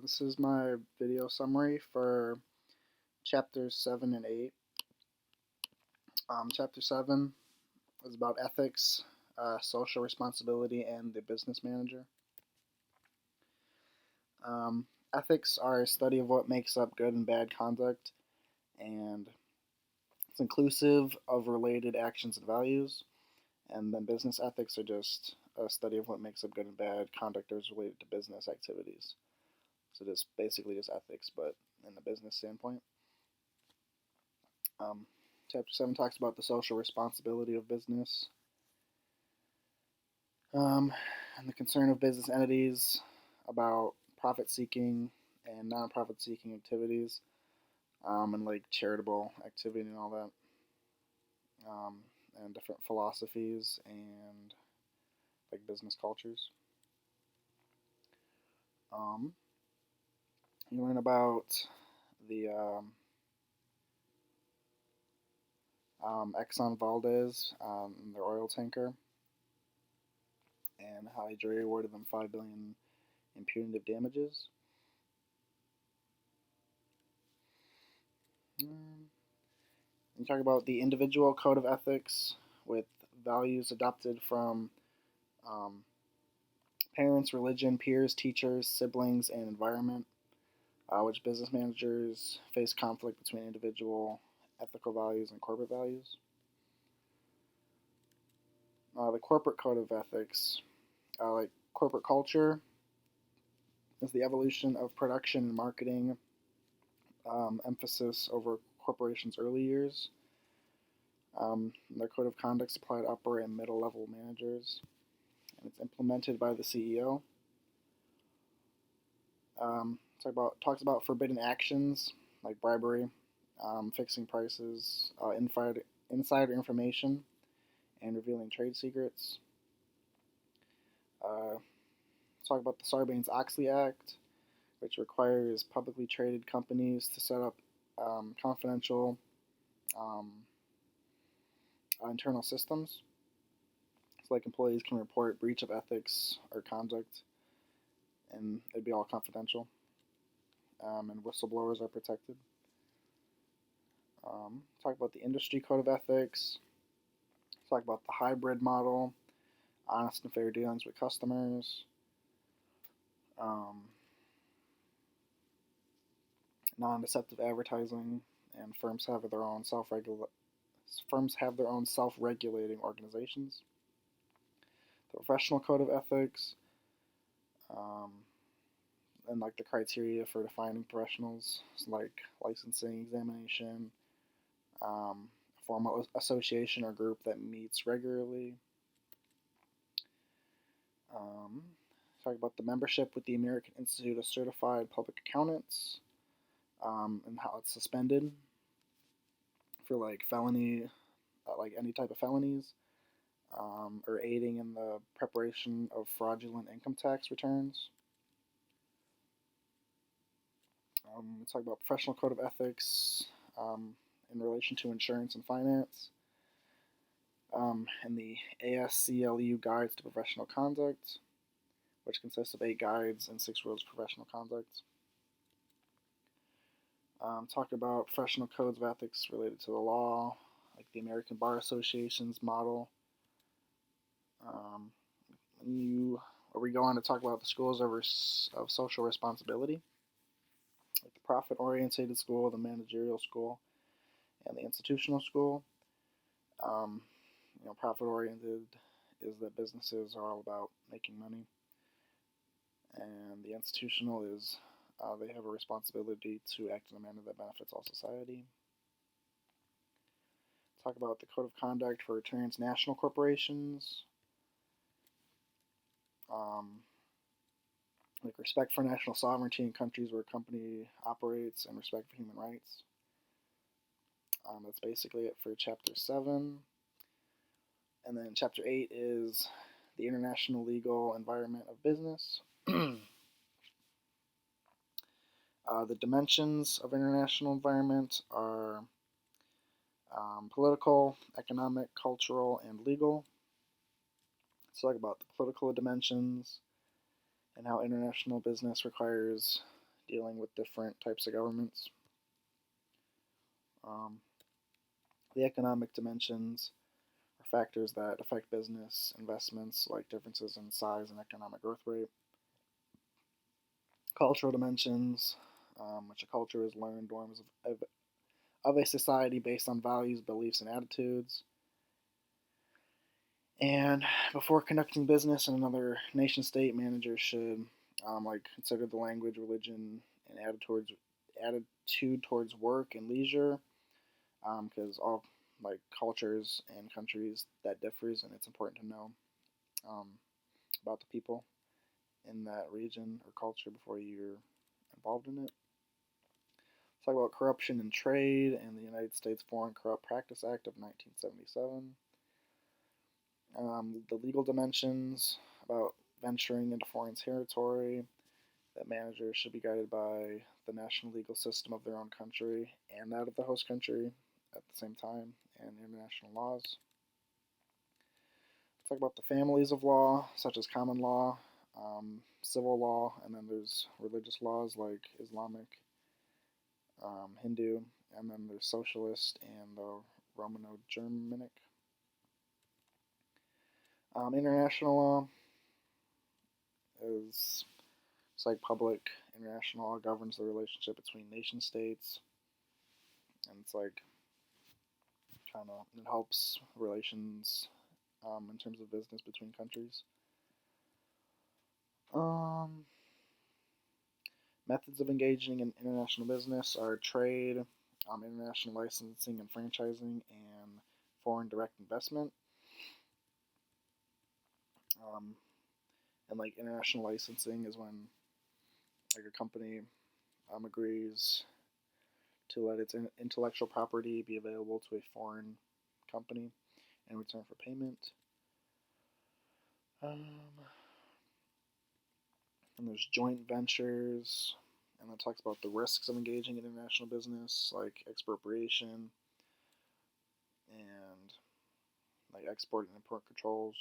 This is my video summary for chapters 7 and 8. Chapter 7 is about ethics, social responsibility, and the business manager. Ethics are a study of what makes up good and bad conduct, and it's inclusive of related actions and values. And then business ethics are just a study of what makes up good and bad conduct as related to business activities. So just basically just ethics, but in the business standpoint. Um, Chapter 7 talks about the social responsibility of business and the concern of business entities about profit seeking and non-profit seeking activities and like charitable activity and all that, um, and different philosophies and like business cultures. You learn about the Exxon Valdez, their oil tanker, and how a jury awarded them $5 billion in punitive damages. You talk about the individual code of ethics with values adopted from um, parents, religion, peers, teachers, siblings, and environment, which business managers face conflict between individual ethical values and corporate values. The corporate code of ethics, like corporate culture, is the evolution of production and marketing, emphasis over corporations' early years. Their code of conduct is applied to upper and middle level managers, and it's implemented by the CEO. Talks about forbidden actions like bribery, fixing prices, insider information, and revealing trade secrets. Talk about the Sarbanes-Oxley Act, which requires publicly traded companies to set up confidential um, internal systems. So, like employees can report breach of ethics or conduct, and it'd be all confidential. And whistleblowers are protected. Talk about the industry code of ethics. Talk about the hybrid model, honest and fair dealings with customers, um, non-deceptive advertising, and firms have their own self-regulating organizations. The professional code of ethics, um, and like the criteria for defining professionals, so like licensing, examination, a formal association or group that meets regularly. Talk about the membership with the American Institute of Certified Public Accountants, and how it's suspended for like felony, like any type of felonies, or aiding in the preparation of fraudulent income tax returns. We talk about professional code of ethics in relation to insurance and finance, and the ASCLU Guides to Professional Conduct, which consists of 8 guides and 6 rules of professional conduct. Talk about professional codes of ethics related to the law, like the American Bar Association's model. We go on to talk about the schools of social responsibility, like the profit-oriented school, the managerial school, and the institutional school. Um, Profit-oriented is that businesses are all about making money, and the institutional is they have a responsibility to act in a manner that benefits all society. Talk about the code of conduct for transnational corporations, um, like respect for national sovereignty in countries where a company operates, and respect for human rights. That's basically it for Chapter 7. And then Chapter 8 is the international legal environment of business. The dimensions of international environment are political, economic, cultural, and legal. Let's talk about the political dimensions. and how international business requires dealing with different types of governments. The economic dimensions are factors that affect business investments, like differences in size and economic growth rate. Cultural dimensions, which a culture is learned norms of a society based on values, beliefs, and attitudes. And before conducting business in another nation state, managers should consider the language, religion, and attitude towards work and leisure, because all cultures and countries that differs, and it's important to know about the people in that region or culture before you're involved in it. Let's talk about corruption in trade and the United States Foreign Corrupt Practice Act of 1977. The legal dimensions about venturing into foreign territory, that managers should be guided by the national legal system of their own country and that of the host country at the same time, and international laws. Let's talk about the families of law, such as common law, civil law, and then there's religious laws like Islamic, Hindu, and then there's socialist and the Romano-Germanic. International law is it's like public international law governs the relationship between nation states, and it's like it helps relations in terms of business between countries. Methods of engaging in international business are trade, international licensing and franchising, and foreign direct investment. And international licensing is when a company agrees to let its intellectual property be available to a foreign company in return for payment. And there's joint ventures, and that talks about the risks of engaging in international business, like expropriation and export and import controls.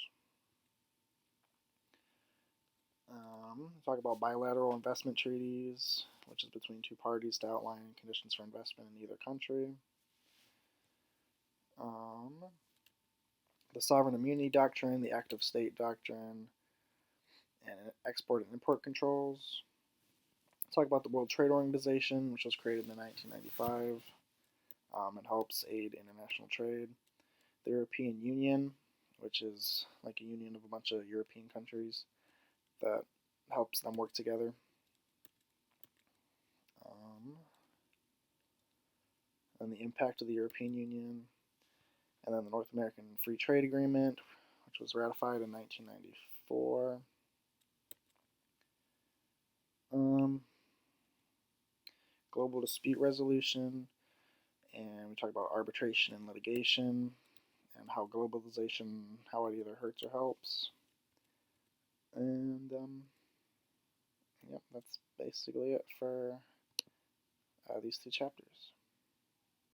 Talk about bilateral investment treaties, which is between two parties to outline conditions for investment in either country. The sovereign immunity doctrine, the active state doctrine, and export and import controls. Talk about the World Trade Organization, which was created in 1995. It helps aid international trade. The European Union, which is like a union of a bunch of European countries that helps them work together. And the impact of the European Union. And then the North American Free Trade Agreement, which was ratified in 1994. Global dispute resolution, and we talk about arbitration and litigation, and how globalization, how it either hurts or helps. And yep, that's basically it for these two chapters.